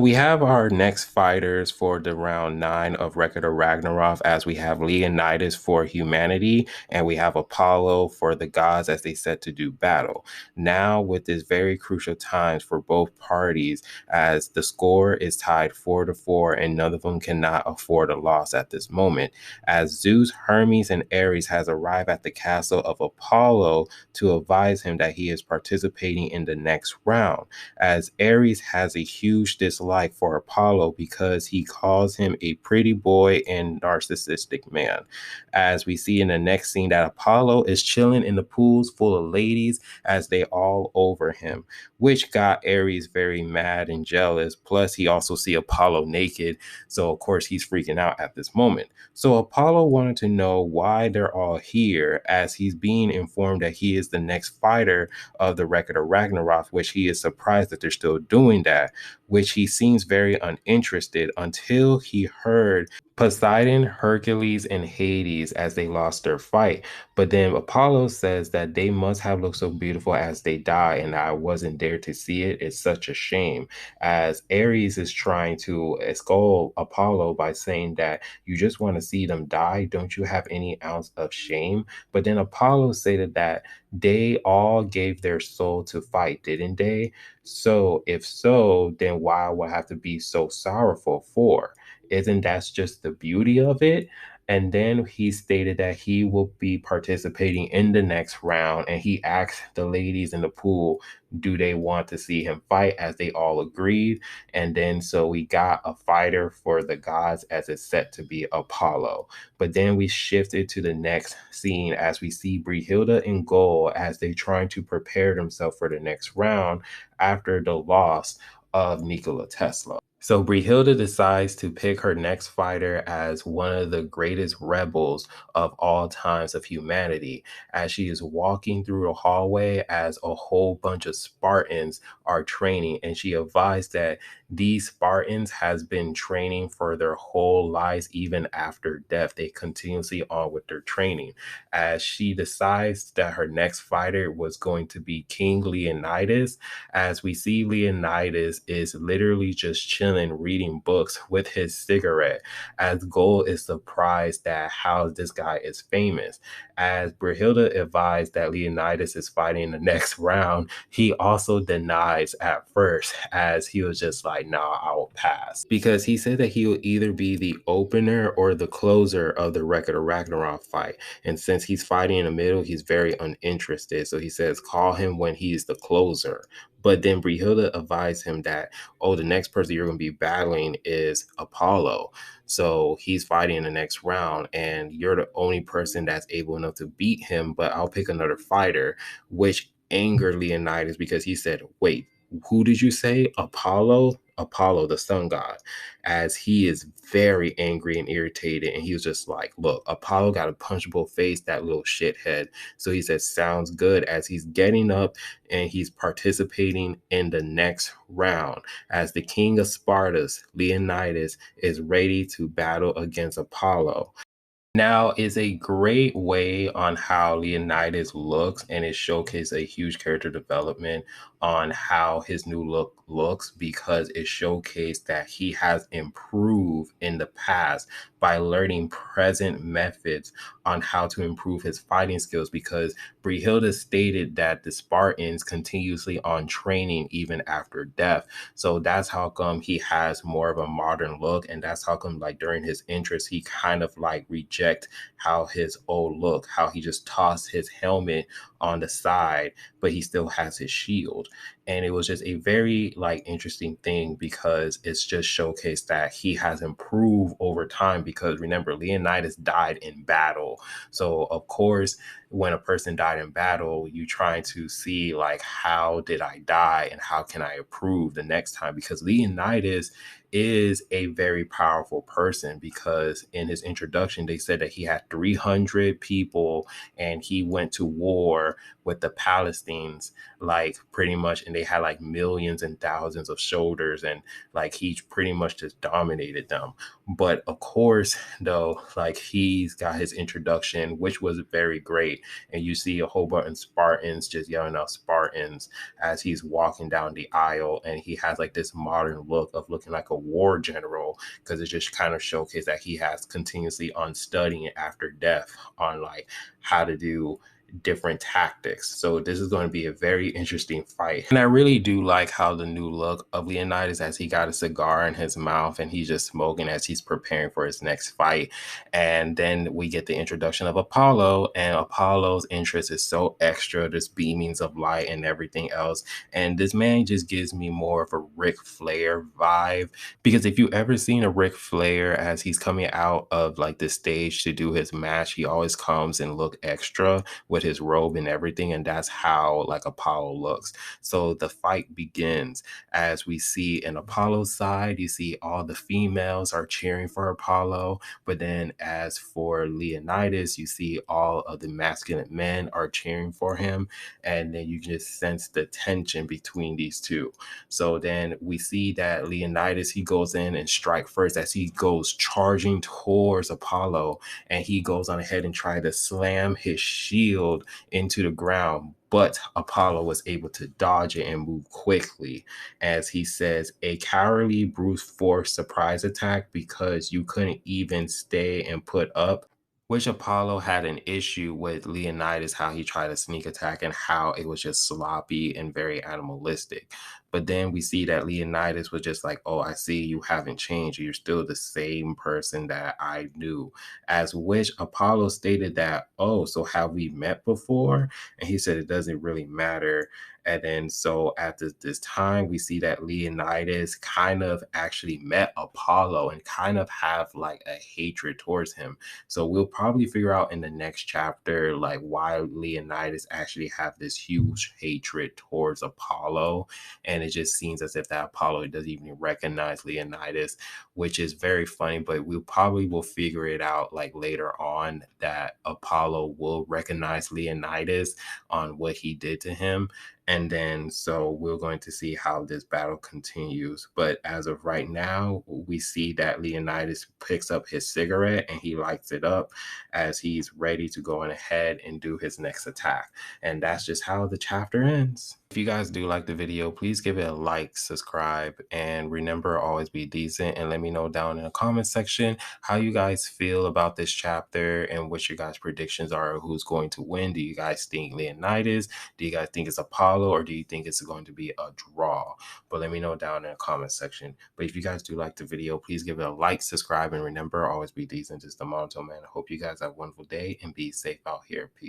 We have our next fighters for the round 9 of Record of Ragnarok, as we have Leonidas for humanity and we have Apollo for the gods as they set to do battle. Now, with this very crucial times for both parties, as the score is tied 4-4 and none of them cannot afford a loss at this moment, as Zeus, Hermes, and Ares has arrived at the castle of Apollo to advise him that he is participating in the next round, as Ares has a huge dislike for Apollo because he calls him a pretty boy and narcissistic man. As we see in the next scene that Apollo is chilling in the pools full of ladies as they all over him, which got Ares very mad and jealous. Plus, he also see Apollo naked, so of course he's freaking out at this moment. So Apollo wanted to know why they're all here, as he's being informed that he is the next fighter of the Record of Ragnarok, which he is surprised that they're still doing that, which he seems very uninterested until he heard Poseidon, Hercules, and Hades as they lost their fight. But then Apollo says that they must have looked so beautiful as they die, and I wasn't there to see it. It's such a shame. As Ares is trying to scold Apollo by saying that you just want to see them die. Don't you have any ounce of shame? But then Apollo stated that they all gave their soul to fight, didn't they? So, if so, then why would I have to be so sorrowful for? Isn't that just the beauty of it? And then he stated that he will be participating in the next round. And he asked the ladies in the pool, do they want to see him fight? As they all agreed. And then so we got a fighter for the gods as it's set to be Apollo. But then we shifted to the next scene as we see Brihilda in goal as they trying to prepare themselves for the next round after the loss of Nikola Tesla. So Brihilda decides to pick her next fighter as one of the greatest rebels of all times of humanity, as she is walking through the hallway as a whole bunch of Spartans are training, and she advised that these Spartans has been training for their whole lives, even after death. They continuously on with their training, as she decides that her next fighter was going to be King Leonidas, as we see Leonidas is literally just chilling, reading books with his cigarette, as Gold is surprised that how this guy is famous. As Brihilda advised that Leonidas is fighting in the next round, he also denies at first, as he was just like, nah, I will pass. Because he said that he will either be the opener or the closer of the Record of Ragnarok fight. And since he's fighting in the middle, he's very uninterested. So he says, call him when he's the closer. But then Brihilda advised him that, oh, the next person you're going to be battling is Apollo. So he's fighting in the next round, and you're the only person that's able enough to beat him. But I'll pick another fighter, which angered Leonidas because he said, wait, who did you say? Apollo? Apollo, the sun god, as he is very angry and irritated. And he was just like, look, Apollo got a punchable face, that little shithead. So he said, sounds good, as he's getting up and he's participating in the next round as the king of Sparta's Leonidas is ready to battle against Apollo. Now is a great way on how Leonidas looks, and it showcased a huge character development on how his new look looks, because it showcased that he has improved in the past by learning present methods on how to improve his fighting skills, because Brihilda stated that the Spartans continuously on training even after death. So that's how come he has more of a modern look, and that's how come like during his interest he kind of like reject how his old look, how he just tossed his helmet on the side, but he still has his shield. And it was just a very like interesting thing, because it's just showcased that he has improved over time, because remember, Leonidas died in battle. So of course, when a person died in battle, you trying to see like, how did I die and how can I improve the next time? Because Leonidas is a very powerful person, because in his introduction they said that he had 300 people and he went to war with the Palestinians, like pretty much, and they had like millions and thousands of shoulders, and like he pretty much just dominated them. But of course, though, like he's got his introduction, which was very great. And you see a whole bunch of Spartans just yelling out Spartans as he's walking down the aisle. And he has like this modern look of looking like a war general, because it just kind of showcased that he has continuously on studying after death on like how to do different tactics. So this is going to be a very interesting fight. And I really do like how the new look of Leonidas, as he got a cigar in his mouth and he's just smoking as he's preparing for his next fight. And then we get the introduction of Apollo, and Apollo's interest is so extra, this beamings of light and everything else. And this man just gives me more of a Ric Flair vibe, because if you ever seen a Ric Flair as he's coming out of like the stage to do his match, he always comes and look extra with his robe and everything, and that's how like Apollo looks. So the fight begins. As we see in Apollo's side, you see all the females are cheering for Apollo, but then as for Leonidas, you see all of the masculine men are cheering for him, and then you can just sense the tension between these two. So then we see that Leonidas, he goes in and strike first as he goes charging towards Apollo, and he goes on ahead and try to slam his shield into the ground. But Apollo was able to dodge it and move quickly. As he says, a cowardly brute force surprise attack because you couldn't even stay and put up, which Apollo had an issue with Leonidas, how he tried to sneak attack and how it was just sloppy and very animalistic. But then we see that Leonidas was just like, oh, I see you haven't changed. You're still the same person that I knew. As which Apollo stated that, oh, so have we met before? And he said it doesn't really matter. And then so at this time, we see that Leonidas kind of actually met Apollo and kind of have like a hatred towards him. So we'll probably figure out in the next chapter like why Leonidas actually have this huge hatred towards Apollo. And it just seems as if that Apollo doesn't even recognize Leonidas, which is very funny, but we probably will figure it out like later on that Apollo will recognize Leonidas on what he did to him. And then so we're going to see how this battle continues. But as of right now, we see that Leonidas picks up his cigarette and he lights it up as he's ready to go on ahead and do his next attack. And that's just how the chapter ends. If you guys do like the video, please give it a like, subscribe, and remember, always be decent. And let me know down in the comment section how you guys feel about this chapter and what your guys' predictions are, who's going to win. Do you guys think Leonidas? Do you guys think it's Apollo, or do you think it's going to be a draw? But let me know down in the comment section. But if you guys do like the video, please give it a like, subscribe, and remember, always be decent. Just the Monotone Man. I hope you guys have a wonderful day and be safe out here. Peace.